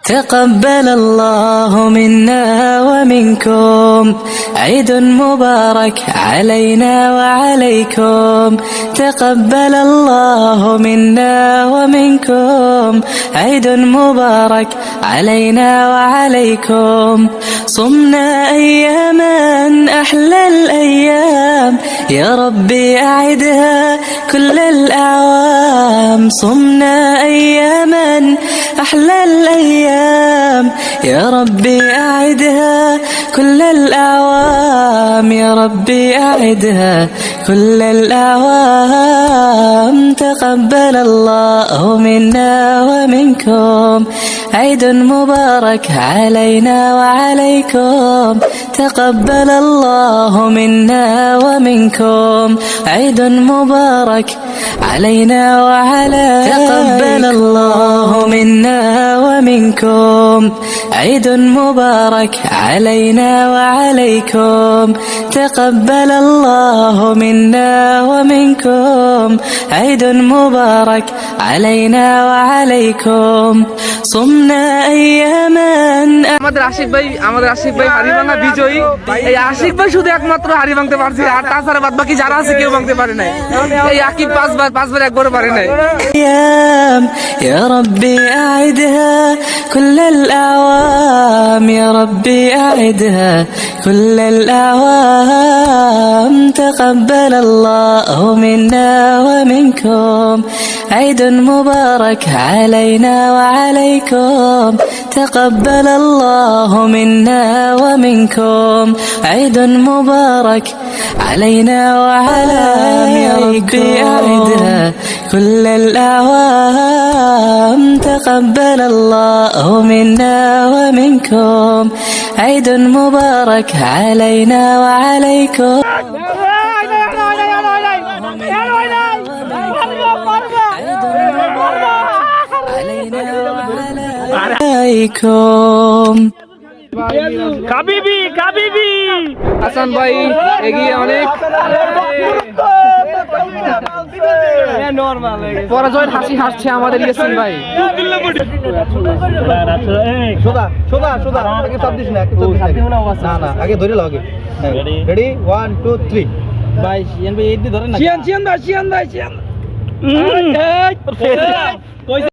تقبل الله منا ومنكم عيد مبارك علينا وعليكم. تقبل الله منا ومنكم عيد مبارك علينا وعليكم. صمنا أياما أحلى الأيام يا ربي أعدها كل الأعوام. صمنا أياما أحلى الأيام يا ربي أعدها كل الأعوام. يا ربي أعدها كل الأعوام. تقبل الله منا ومنكم عيد مبارك علينا وعليكم. تقبل الله منا ومنكم عيد مبارك علينا وعليكم. تقبل الله منا ومنكم عيد مبارك علينا وعليكم. تقبل الله منا ومنكم عيد مبارك علينا وعليكم. صمنا أياما আমাদের আশিক ভাই হাড়ি ভাঙা বিজয়ী। এই আশিক ভাই শুধু একমাত্র হাড়ি ভাঙতে পারছে, আর তাছাড়া বাদ বাকি যারা আছে কেউ ভাঙতে পারে নাই। এই আকিব পাঁচবার একবারও পারে নাই। يا ربي أعدها كل الأعوام. يا ربي أعدها كل الأعوام. تقبل الله منا ومنكم عيد مبارك علينا وعليكم. تقبل الله منا ومنكم عيد مبارك علينا وعليكم. يا ربي أعدها كل الأعوام. تقبل الله منا ومنكم عيد مبارك علينا وعليكم. عليكم কাবিবি হাসান ভাই এগিয়ে অনেক পরাজয়ের হাসি হাসছে আমাদের ইয়াসিন ভাই। আগে ধরে লাগে। রেডি 1 2 3 ভাই শিয়ান ভাই এই ধরেন না। শিয়ান ভাই